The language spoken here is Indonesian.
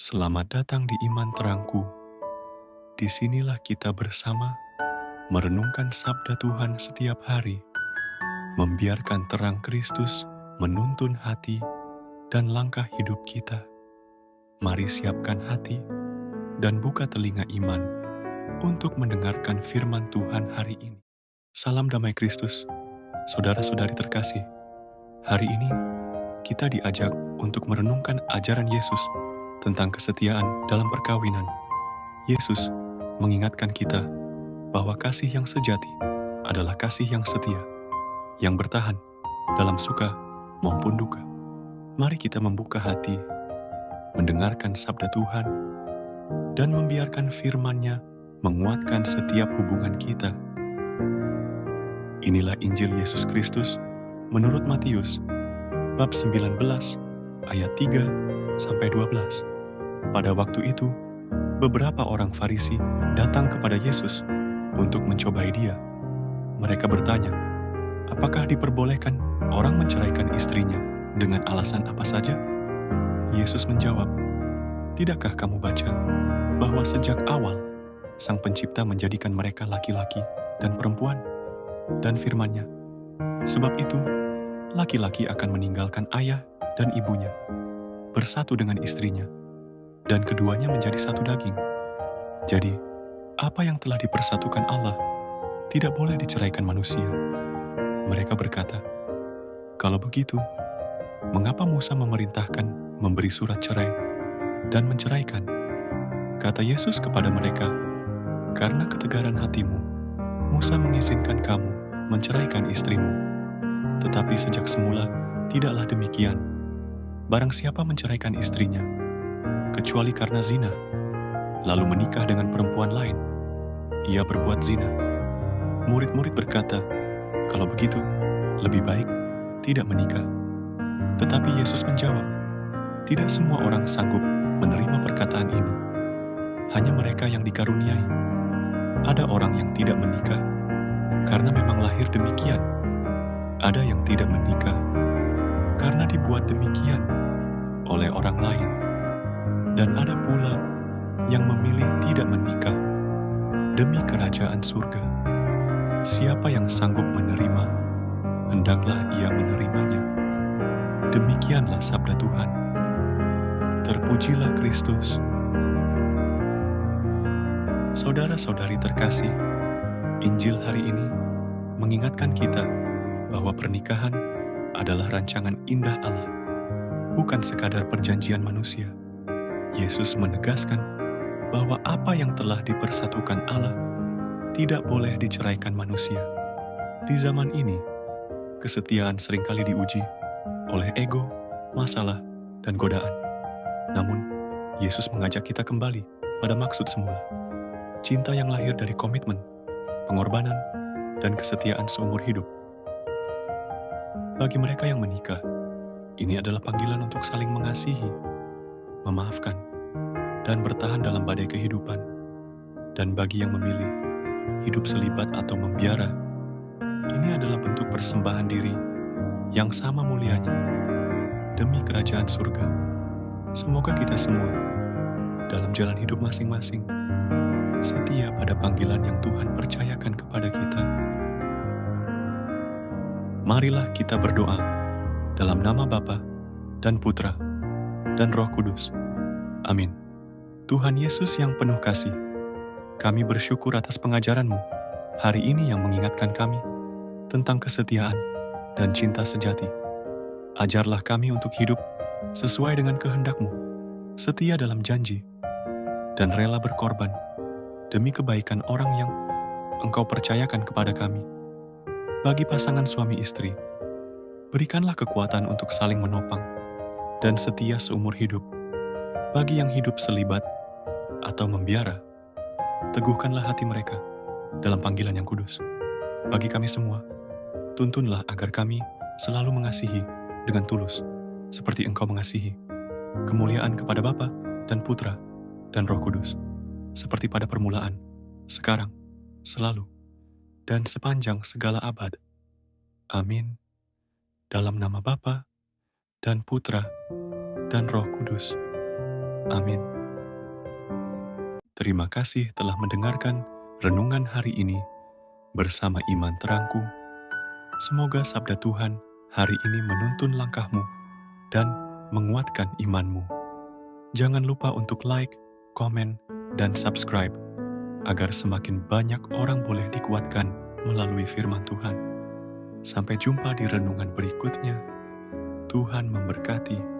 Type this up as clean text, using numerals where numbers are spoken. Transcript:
Selamat datang di Iman Terangku. Disinilah kita bersama merenungkan sabda Tuhan setiap hari, membiarkan terang Kristus menuntun hati dan langkah hidup kita. Mari siapkan hati dan buka telinga iman untuk mendengarkan firman Tuhan hari ini. Salam damai Kristus, saudara-saudari terkasih. Hari ini kita diajak untuk merenungkan ajaran Yesus tentang kesetiaan dalam perkawinan. Yesus mengingatkan kita bahwa kasih yang sejati adalah kasih yang setia, yang bertahan dalam suka maupun duka. Mari kita membuka hati, mendengarkan sabda Tuhan, dan membiarkan firman-Nya menguatkan setiap hubungan kita. Inilah Injil Yesus Kristus menurut Matius, bab 19, ayat 3-12. Pada waktu itu, beberapa orang Farisi datang kepada Yesus untuk mencobai Dia. Mereka bertanya, apakah diperbolehkan orang menceraikan istrinya dengan alasan apa saja? Yesus menjawab, tidakkah kamu baca bahwa sejak awal Sang Pencipta menjadikan mereka laki-laki dan perempuan? Dan firman-Nya, sebab itu, laki-laki akan meninggalkan ayah dan ibunya, bersatu dengan istrinya, dan keduanya menjadi satu daging. Jadi, apa yang telah dipersatukan Allah tidak boleh diceraikan manusia. Mereka berkata, kalau begitu, mengapa Musa memerintahkan memberi surat cerai dan menceraikan? Kata Yesus kepada mereka, karena ketegaran hatimu, Musa mengizinkan kamu menceraikan istrimu. Tetapi sejak semula tidaklah demikian. Barang siapa menceraikan istrinya, kecuali karena zina, lalu menikah dengan perempuan lain, ia berbuat zina. Murid-murid berkata, kalau begitu, lebih baik tidak menikah. Tetapi Yesus menjawab, tidak semua orang sanggup menerima perkataan ini. Hanya mereka yang dikaruniai. Ada orang yang tidak menikah karena memang lahir demikian. Ada yang tidak menikah karena dibuat demikian oleh orang lain. Dan ada pula yang memilih tidak menikah demi kerajaan surga. Siapa yang sanggup menerima, hendaklah ia menerimanya. Demikianlah sabda Tuhan. Terpujilah Kristus. Saudara-saudari terkasih, Injil hari ini mengingatkan kita bahwa pernikahan adalah rancangan indah Allah, bukan sekadar perjanjian manusia. Yesus menegaskan bahwa apa yang telah dipersatukan Allah tidak boleh diceraikan manusia. Di zaman ini, kesetiaan seringkali diuji oleh ego, masalah, dan godaan. Namun, Yesus mengajak kita kembali pada maksud semula. Cinta yang lahir dari komitmen, pengorbanan, dan kesetiaan seumur hidup. Bagi mereka yang menikah, ini adalah panggilan untuk saling mengasihi, memaafkan, dan bertahan dalam badai kehidupan. Dan bagi yang memilih hidup selibat atau membiara, ini adalah bentuk persembahan diri yang sama mulianya demi kerajaan surga. Semoga kita semua dalam jalan hidup masing-masing setia pada panggilan yang Tuhan percayakan kepada kita. Marilah kita berdoa dalam nama Bapa dan Putra dan Roh Kudus. Amin. Tuhan Yesus yang penuh kasih, kami bersyukur atas pengajaran-Mu hari ini yang mengingatkan kami tentang kesetiaan dan cinta sejati. Ajarlah kami untuk hidup sesuai dengan kehendak-Mu, setia dalam janji, dan rela berkorban demi kebaikan orang yang Engkau percayakan kepada kami. Bagi pasangan suami istri, berikanlah kekuatan untuk saling menopang dan setia seumur hidup. Bagi yang hidup selibat atau membiara, teguhkanlah hati mereka dalam panggilan yang kudus. Bagi kami semua, tuntunlah agar kami selalu mengasihi dengan tulus, seperti Engkau mengasihi. Kemuliaan kepada Bapa dan Putra dan Roh Kudus, seperti pada permulaan, sekarang, selalu, dan sepanjang segala abad. Amin. Dalam nama Bapa dan Putra dan Roh Kudus. Amin. Terima kasih telah mendengarkan renungan hari ini bersama Iman Terangku. Semoga sabda Tuhan hari ini menuntun langkahmu dan menguatkan imanmu. Jangan lupa untuk like, komen, dan subscribe agar semakin banyak orang boleh dikuatkan melalui firman Tuhan. Sampai jumpa di renungan berikutnya. Tuhan memberkati.